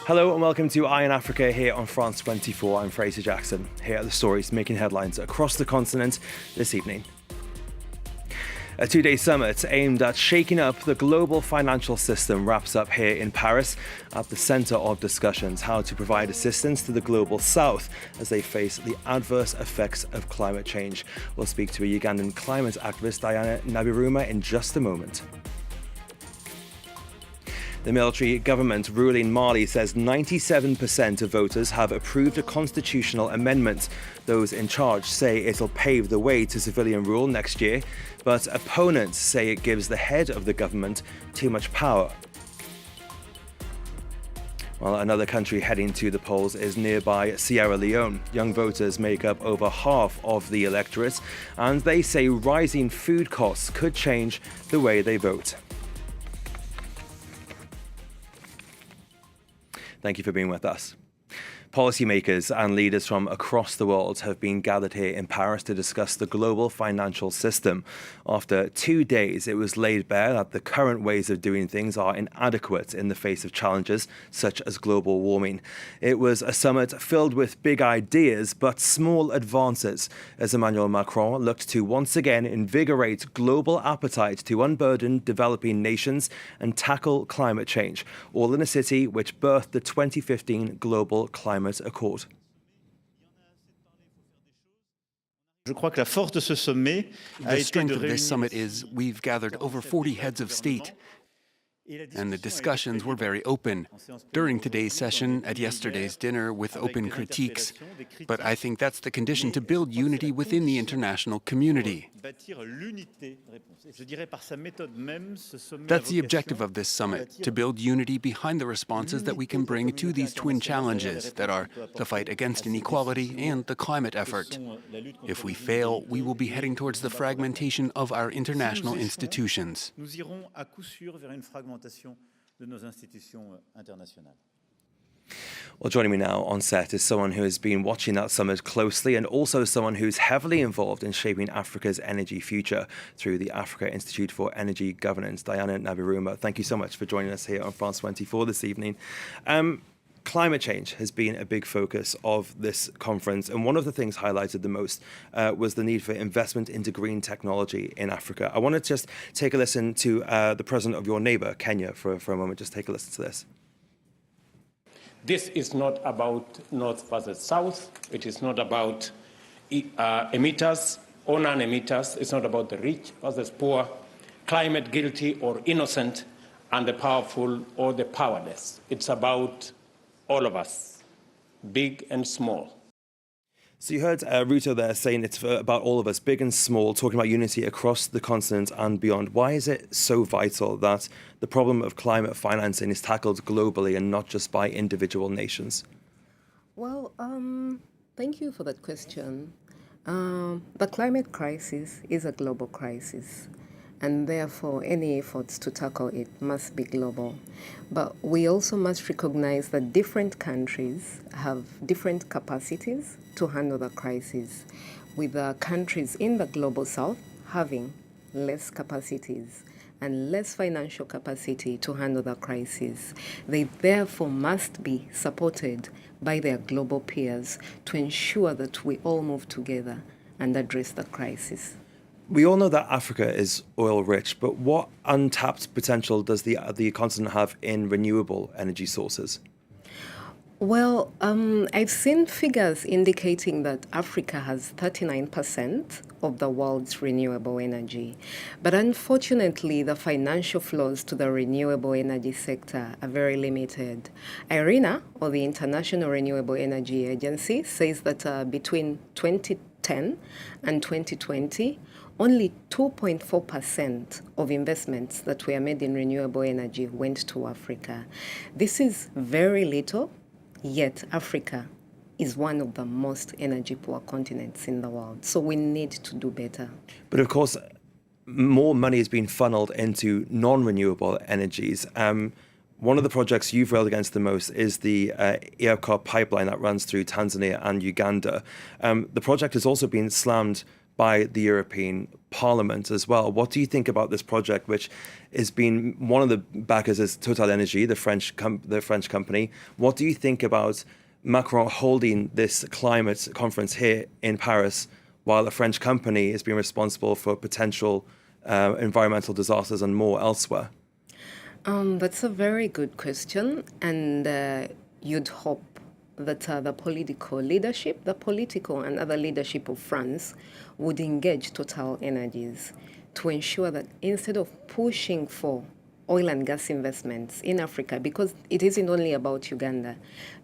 Hello and welcome to Eye on Africa here on France 24. I'm Fraser Jackson. Here are the stories making headlines across the continent this evening. A two-day summit aimed at shaking up the global financial system wraps up here in Paris. At the centre of discussions, how to provide assistance to the global south as they face the adverse effects of climate change. We'll speak to a Ugandan climate activist, Diana Nabiruma, in just a moment. The military government ruling Mali says 97% of voters have approved a constitutional amendment. Those in charge say it'll pave the way to civilian rule next year, but opponents say it gives the head of the government too much power. Well, another country heading to the polls is nearby Sierra Leone. Young voters make up over half of the electorate, and they say rising food costs could change the way they vote. Thank you for being with us. Policymakers and leaders from across the world have been gathered here in Paris to discuss the global financial system. After 2 days, it was laid bare that the current ways of doing things are inadequate in the face of challenges such as global warming. It was a summit filled with big ideas but small advances, as Emmanuel Macron looked to once again invigorate global appetite to unburden developing nations and tackle climate change, all in a city which birthed the 2015 Global Climate Accord. The strength of this summit is we've gathered over 40 heads of state, and the discussions were very open during today's session, at yesterday's dinner, with open critiques. But I think that's the condition to build unity within the international community. That's the objective of this summit, to build unity behind the responses that we can bring to these twin challenges that are the fight against inequality and the climate effort. If we fail, we will be heading towards the fragmentation of our international institutions. Well, joining me now on set is someone who has been watching that summit closely and also someone who's heavily involved in shaping Africa's energy future through the Africa Institute for Energy Governance. Diana Nabiruma, thank you so much for joining us here on France 24 this evening. Climate change has been a big focus of this conference, and one of the things highlighted the most was the need for investment into green technology in Africa. I want to just take a listen to the president of your neighbour, Kenya, for a moment. Just take a listen to this. This is not about North versus South. It is not about emitters or non-emitters. It's not about the rich versus poor, climate guilty or innocent, and the powerful or the powerless. It's about all of us, big and small. So you heard Ruto there saying it's about all of us, big and small, talking about unity across the continent and beyond. Why is it so vital that the problem of climate financing is tackled globally and not just by individual nations? Well, thank you for that question. The climate crisis is a global crisis, and therefore any efforts to tackle it must be global. But we also must recognize that different countries have different capacities to handle the crisis, with the countries in the global south having less capacities and less financial capacity to handle the crisis. They therefore must be supported by their global peers to ensure that we all move together and address the crisis. We all know that Africa is oil rich, but what untapped potential does the continent have in renewable energy sources? Well, I've seen figures indicating that Africa has 39% of the world's renewable energy. But unfortunately, the financial flows to the renewable energy sector are very limited. IRENA, or the International Renewable Energy Agency, says that between 2010 and 2020, only 2.4% of investments that were made in renewable energy went to Africa. This is very little, yet Africa is one of the most energy poor continents in the world. So we need to do better. But of course, more money is being funneled into non-renewable energies. One of the projects you've railed against the most is the EACOP pipeline that runs through Tanzania and Uganda. The project has also been slammed by the European Parliament as well. What do you think about this project, which has been one of the backers is TotalEnergies, the French company? What do you think about Macron holding this climate conference here in Paris while a French company is being responsible for potential environmental disasters and more elsewhere? That's a very good question, and you'd hope that the political and other leadership of France would engage TotalEnergies to ensure that instead of pushing for oil and gas investments in Africa, because it isn't only about Uganda,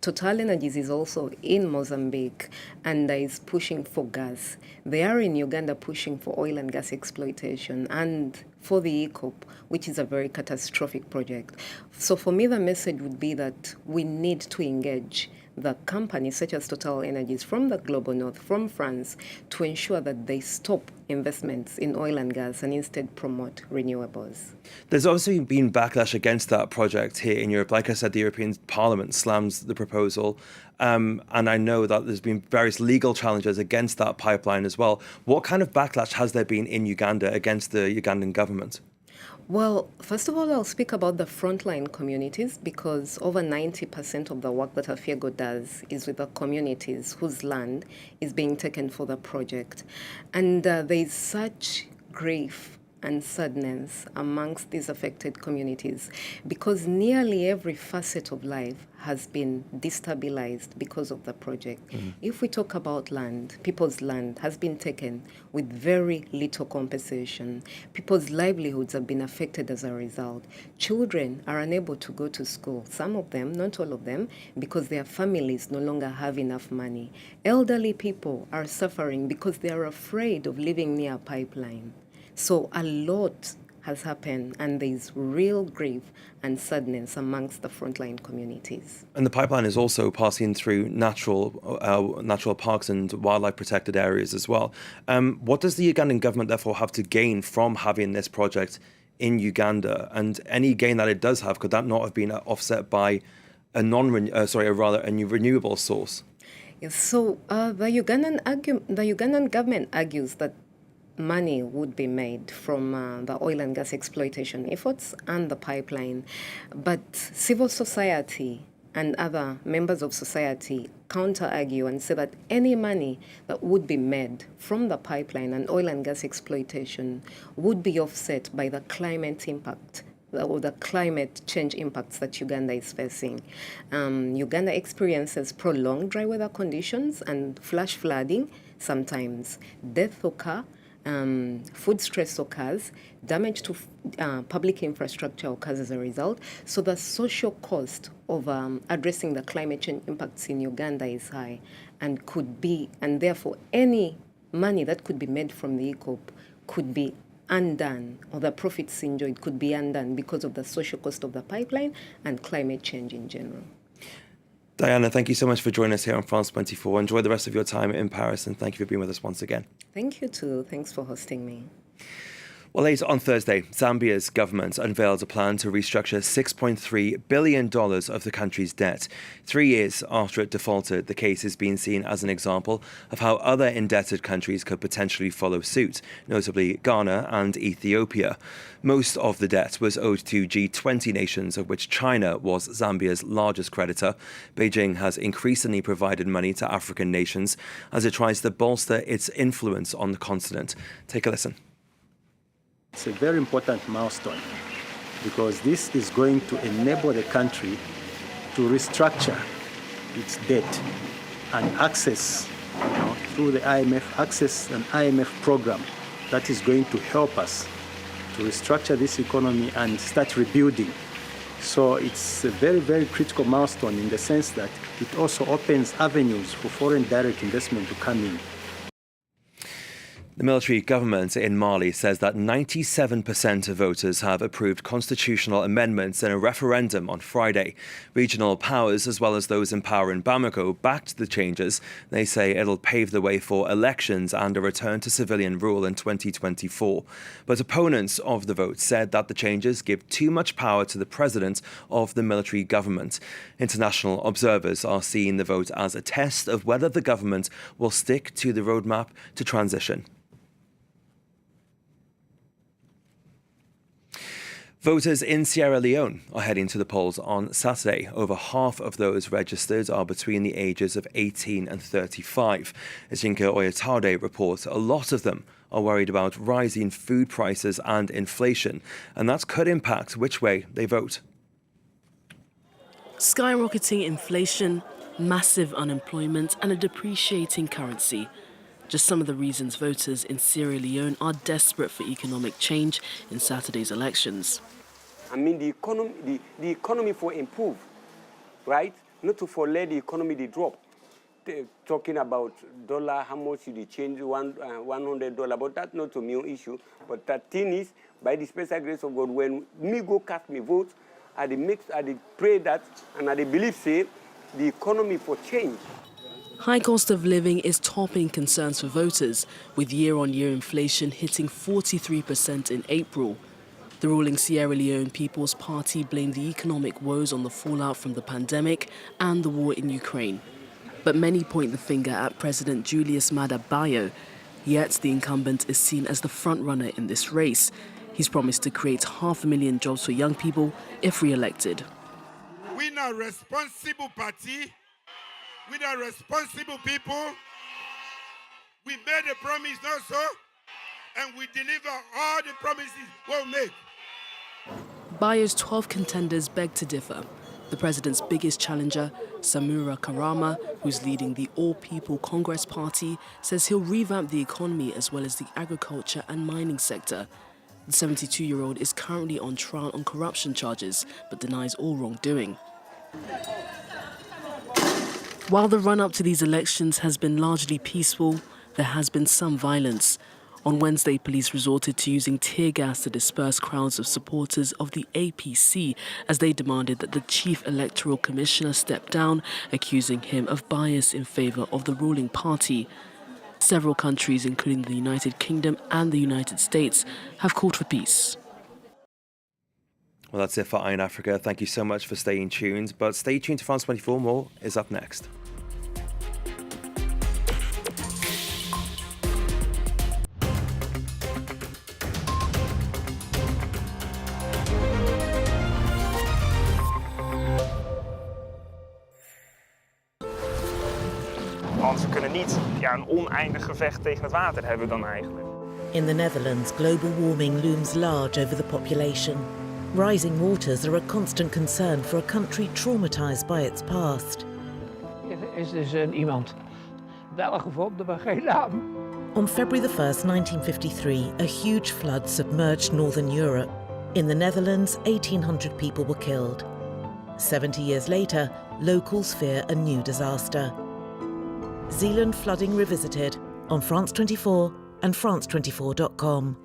TotalEnergies is also in Mozambique and is pushing for gas. They are in Uganda pushing for oil and gas exploitation and for the ECOP, which is a very catastrophic project. So for me, the message would be that we need to engage the companies such as TotalEnergies from the global north, from France, to ensure that they stop investments in oil and gas and instead promote renewables. There's obviously been backlash against that project here in Europe. Like I said, the European Parliament slams the proposal. And I know that there's been various legal challenges against that pipeline as well. What kind of backlash has there been in Uganda against the Ugandan government? Well, first of all, I'll speak about the frontline communities because over 90% of the work that Afiego does is with the communities whose land is being taken for the project. And there is such grief and sadness amongst these affected communities because nearly every facet of life has been destabilized because of the project. If we talk about land, people's land has been taken with very little compensation. People's livelihoods have been affected as a result. Children are unable to go to school, some of them, not all of them, because their families no longer have enough money. Elderly people are suffering because they are afraid of living near a pipeline. So a lot has happened, and there's real grief and sadness amongst the frontline communities. And the pipeline is also passing through natural parks and wildlife protected areas as well. What does the Ugandan government therefore have to gain from having this project in Uganda? And any gain that it does have, could that not have been offset by a new renewable source? Yes, so the Ugandan government argues that money would be made from the oil and gas exploitation efforts and the pipeline. But civil society and other members of society counter-argue and say that any money that would be made from the pipeline and oil and gas exploitation would be offset by the climate impact or the climate change impacts that Uganda is facing. Uganda experiences prolonged dry weather conditions and flash flooding. Sometimes death occur. Food stress occurs, damage to public infrastructure occurs as a result. So the social cost of addressing the climate change impacts in Uganda is high and therefore any money that could be made from the ECOP could be undone, or the profits enjoyed could be undone because of the social cost of the pipeline and climate change in general. Diana, thank you so much for joining us here on France 24. Enjoy the rest of your time in Paris, and thank you for being with us once again. Thank you too. Thanks for hosting me. Well, later on Thursday, Zambia's government unveiled a plan to restructure $6.3 billion of the country's debt. 3 years after it defaulted, the case is being seen as an example of how other indebted countries could potentially follow suit, notably Ghana and Ethiopia. Most of the debt was owed to G20 nations, of which China was Zambia's largest creditor. Beijing has increasingly provided money to African nations as it tries to bolster its influence on the continent. Take a listen. It's a very important milestone because this is going to enable the country to restructure its debt and access, through the IMF, access an IMF program that is going to help us to restructure this economy and start rebuilding. So it's a very, very critical milestone in the sense that it also opens avenues for foreign direct investment to come in. The military government in Mali says that 97% of voters have approved constitutional amendments in a referendum on Friday. Regional powers, as well as those in power in Bamako, backed the changes. They say it'll pave the way for elections and a return to civilian rule in 2024. But opponents of the vote said that the changes give too much power to the president of the military government. International observers are seeing the vote as a test of whether the government will stick to the roadmap to transition. Voters in Sierra Leone are heading to the polls on Saturday. Over half of those registered are between the ages of 18 and 35. As Yinka Oyatade reports, a lot of them are worried about rising food prices and inflation, and that could impact which way they vote. Skyrocketing inflation, massive unemployment and a depreciating currency. Just some of the reasons voters in Sierra Leone are desperate for economic change in Saturday's elections. I mean, the economy for improve, right? Not to for let the economy to drop. They're talking about dollar, how much you change $100, but that's not a main issue. But that thing is, by the special grace of God, when me go cast me vote, I pray that, and I believe, say, the economy for change. High cost of living is topping concerns for voters, with year-on-year inflation hitting 43% in April. The ruling Sierra Leone People's Party blamed the economic woes on the fallout from the pandemic and the war in Ukraine. But many point the finger at President Julius Maada Bio, yet the incumbent is seen as the front-runner in this race. He's promised to create 500,000 jobs for young people if re-elected. We're not a responsible party. With our responsible people, we made a promise also, and we deliver all the promises we'll make. Bio's 12 contenders beg to differ. The president's biggest challenger, Samura Karama, who's leading the All People Congress Party, says he'll revamp the economy as well as the agriculture and mining sector. The 72-year-old is currently on trial on corruption charges, but denies all wrongdoing. While the run-up to these elections has been largely peaceful, there has been some violence. On Wednesday, police resorted to using tear gas to disperse crowds of supporters of the APC as they demanded that the chief electoral commissioner step down, accusing him of bias in favour of the ruling party. Several countries, including the United Kingdom and the United States, have called for peace. Well, that's it for Eye in Africa. Thank you so much for staying tuned. But stay tuned to France 24. More is up next. Want we kunnen niet een oneindig gevecht tegen het water hebben dan eigenlijk. In the Netherlands, global warming looms large over the population. Rising waters are a constant concern for a country traumatized by its past. Er is dus iemand wel gevonden, maar geen naam. On February 1st, 1953, a huge flood submerged northern Europe. In the Netherlands, 1,800 people were killed. 70 years later, locals fear a new disaster. Zealand flooding revisited on France 24 and France24.com.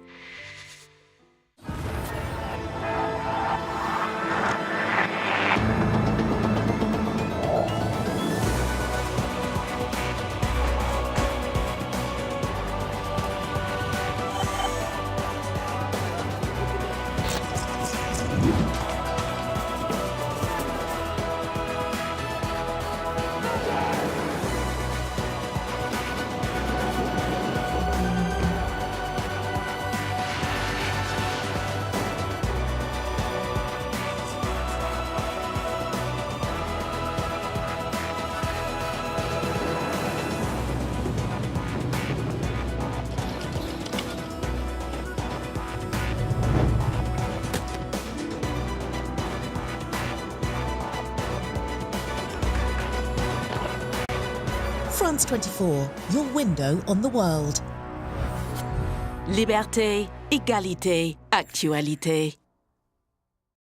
France 24, your window on the world. Liberté, égalité, actualité.